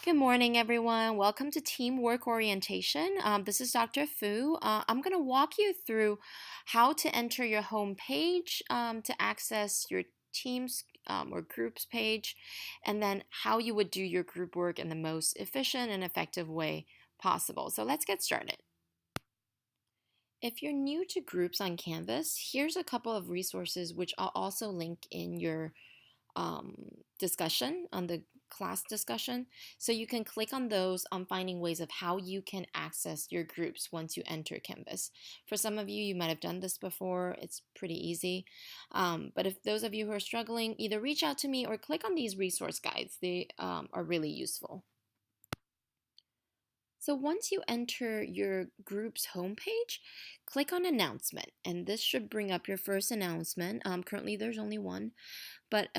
Good morning, everyone. Welcome to Teamwork Orientation. This is Dr. Fu. I'm going to walk you through how to enter your home page to access your teams or groups page, and then how you would do your group work in the most efficient and effective way possible. So let's get started. If you're new to groups on Canvas, here's a couple of resources which I'll also link in your discussion, on the class discussion. So you can click on those on finding ways of how you can access your groups once you enter Canvas. For some of you, you might have done this before. It's pretty easy. But if those of you who are struggling, either reach out to me or click on these resource guides. They are really useful. So once you enter your group's homepage, click on announcement, and this should bring up your first announcement. Currently there's only one, but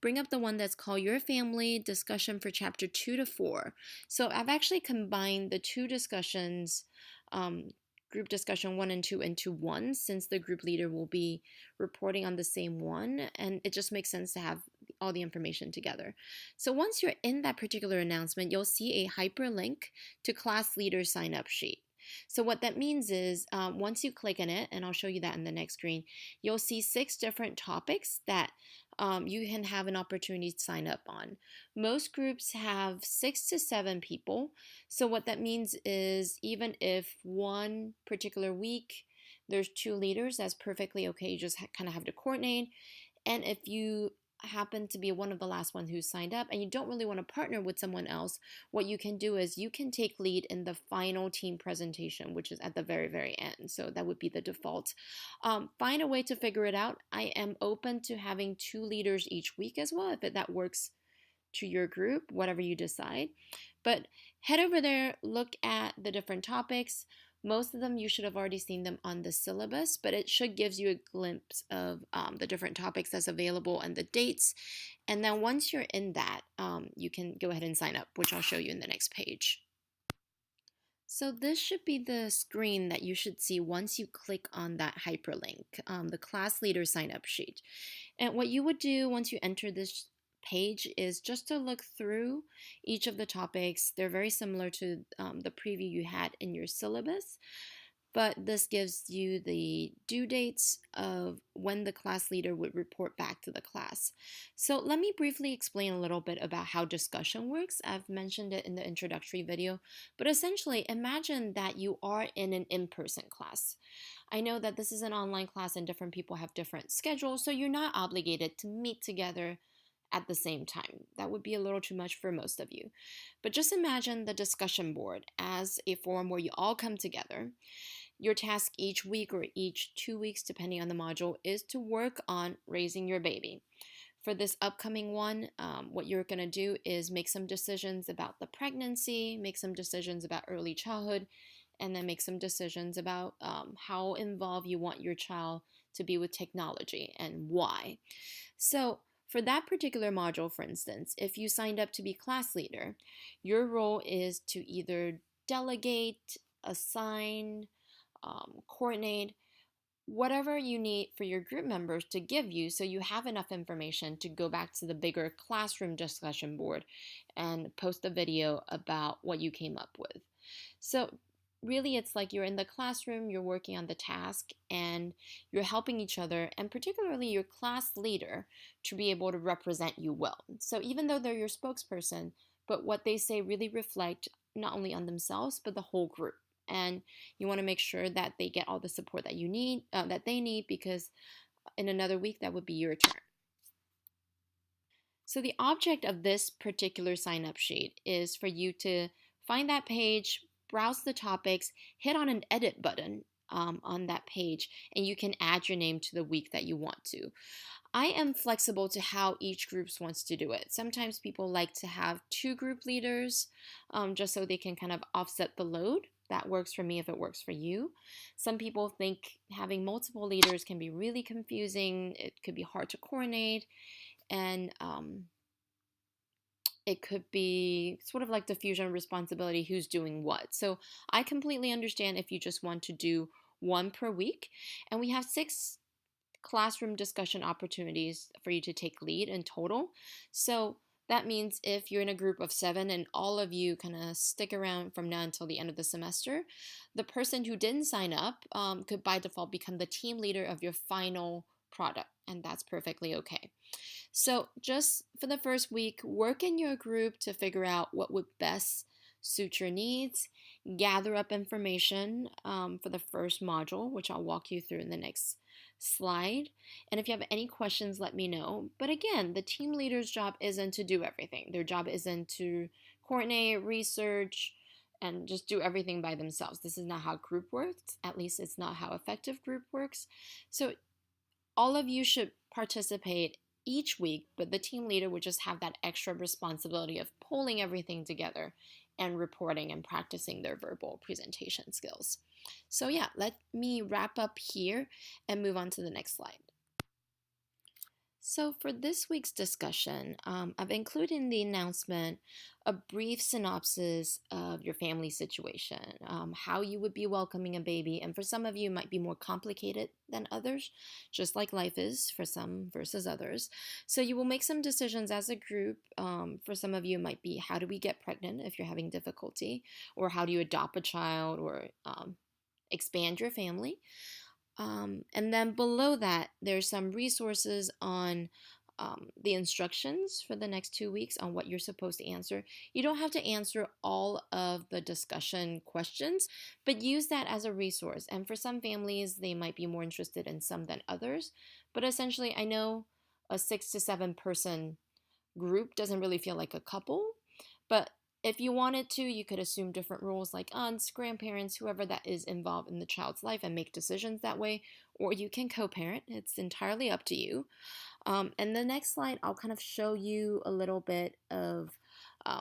bring up the one that's called Your Family Discussion for Chapter 2 to 4. So I've actually combined the two discussions, group discussion 1 and 2 into one, since the group leader will be reporting on the same one, and it just makes sense to have all the information together. So once you're in that particular announcement, you'll see a hyperlink to class leader sign up sheet. So what that means is once you click on it, and I'll show you that in the next screen, you'll see 6 different topics that you can have an opportunity to sign up on. Most groups have 6 to 7 people. So what that means is even if one particular week there's 2 leaders, that's perfectly okay. You just kind of have to coordinate. And if you happen to be one of the last ones who signed up and you don't really want to partner with someone else, what you can do is you can take lead in the final team presentation, which is at the very end. So that would be the default. Find a way to figure it out. I am open to having 2 leaders each week as well, if that works to your group, whatever you decide. But head over there, look at the different topics. Most of them you should have already seen them on the syllabus, but it should give you a glimpse of the different topics that's available and the dates. And then once you're in that, you can go ahead and sign up, which I'll show you in the next page. So this should be the screen that you should see once you click on that hyperlink, the class leader sign up sheet. And what you would do once you enter this page is just to look through each of the topics. They're very similar to the preview you had in your syllabus, but this gives you the due dates of when the class leader would report back to the class. So let me briefly explain a little bit about how discussion works. I've mentioned it in the introductory video, but essentially imagine that you are in an in-person class. I know that this is an online class and different people have different schedules, so you're not obligated to meet together at the same time. That would be a little too much for most of you. But just imagine the discussion board as a forum where you all come together. Your task each week or each 2 weeks, depending on the module, is to work on raising your baby. For this upcoming one, what you're going to do is make some decisions about the pregnancy, make some decisions about early childhood, and then make some decisions about how involved you want your child to be with technology and why. So for that particular module, for instance, if you signed up to be class leader, your role is to either delegate, assign, coordinate, whatever you need for your group members to give you so you have enough information to go back to the bigger classroom discussion board and post a video about what you came up with. So really, it's like you're in the classroom, you're working on the task, and you're helping each other, and particularly your class leader, to be able to represent you well. So even though they're your spokesperson, but what they say really reflect not only on themselves, but the whole group. And you want to make sure that they get all the support that you need, that they need, because in another week, that would be your turn. So the object of this particular sign-up sheet is for you to find that page, browse the topics, hit on an edit button on that page, and you can add your name to the week that you want to. I am flexible to how each group wants to do it. Sometimes people like to have 2 group leaders just so they can kind of offset the load. That works for me if it works for you. Some people think having multiple leaders can be really confusing. It could be hard to coordinate, and it could be sort of like diffusion of responsibility, who's doing what. So I completely understand if you just want to do 1 per week. And we have 6 classroom discussion opportunities for you to take lead in total. So That means if you're in a group of 7 and all of you kind of stick around from now until the end of the semester, the person who didn't sign up could by default become the team leader of your final product, and that's perfectly okay. So just for the first week, work in your group to figure out what would best suit your needs, gather up information for the first module, which I'll walk you through in the next slide. And if you have any questions, let me know. But again, the team leader's job isn't to do everything. Their job isn't to coordinate, research, and just do everything by themselves. This is not how group works. At least it's not how effective group works. So all of you should participate each week, but the team leader would just have that extra responsibility of pulling everything together and reporting and practicing their verbal presentation skills. So yeah, let me wrap up here and move on to the next slide. So for this week's discussion, I've included in the announcement a brief synopsis of your family situation, how you would be welcoming a baby, and for some of you it might be more complicated than others, just like life is for some versus others. So you will make some decisions as a group. For some of you it might be how do we get pregnant if you're having difficulty, or how do you adopt a child, or expand your family. And then below that, there's some resources on the instructions for the next 2 weeks on what you're supposed to answer. You don't have to answer all of the discussion questions, but use that as a resource. And for some families, they might be more interested in some than others. But essentially, I know a 6 to 7 person group doesn't really feel like a couple, but if you wanted to, you could assume different roles like aunts, grandparents, whoever that is involved in the child's life, and make decisions that way, or you can co-parent. It's entirely up to you. And the next slide, I'll kind of show you a little bit of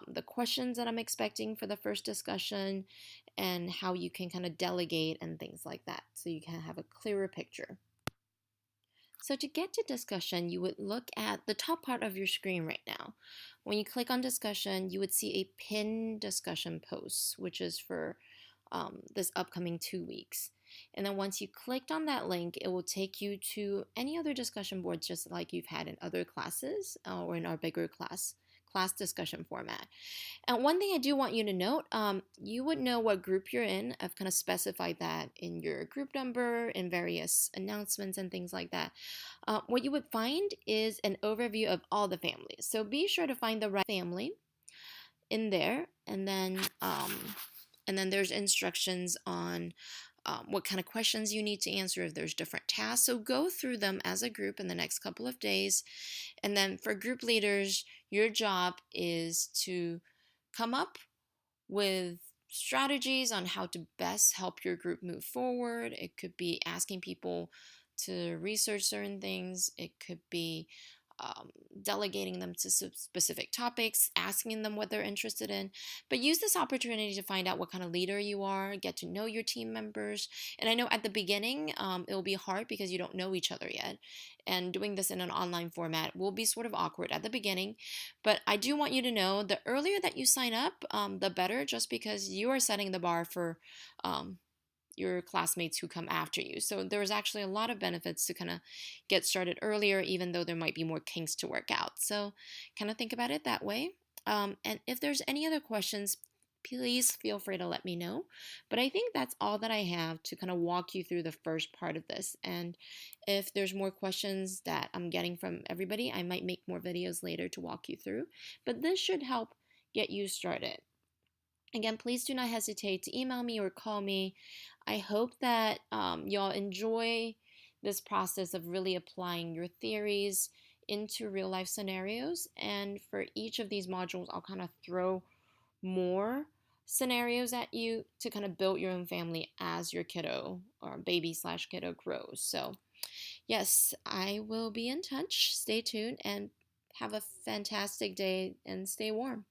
the questions that I'm expecting for the first discussion and how you can kind of delegate and things like that, so you can have a clearer picture. So to get to discussion, you would look at the top part of your screen right now. When you click on discussion, you would see a pinned discussion post, which is for this upcoming 2 weeks. And then once you clicked on that link, it will take you to any other discussion boards just like you've had in other classes or in our bigger class discussion format. And one thing I do want you to note, you would know what group you're in. I've kind of specified that in your group number, in various announcements and things like that. What you would find is an overview of all the families. So be sure to find the right family in there, and then there's instructions on what kind of questions you need to answer if there's different tasks. So go through them as a group in the next couple of days. And then for group leaders, your job is to come up with strategies on how to best help your group move forward. It could be asking people to research certain things. It could be delegating them to specific topics, asking them what they're interested in. But use this opportunity to find out what kind of leader you are, get to know your team members. And I know at the beginning, it will be hard because you don't know each other yet. And doing this in an online format will be sort of awkward at the beginning. But I do want you to know the earlier that you sign up, the better, just because you are setting the bar for your classmates who come after you. So there's actually a lot of benefits to kind of get started earlier, even though there might be more kinks to work out. So kind of think about it that way. And if there's any other questions, please feel free to let me know. But I think that's all that I have to kind of walk you through the first part of this. And if there's more questions that I'm getting from everybody, I might make more videos later to walk you through. But this should help get you started. Again, please do not hesitate to email me or call me. I hope that y'all enjoy this process of really applying your theories into real life scenarios. And for each of these modules, I'll kind of throw more scenarios at you to kind of build your own family as your kiddo or baby/kiddo grows. So yes, I will be in touch. Stay tuned and have a fantastic day and stay warm.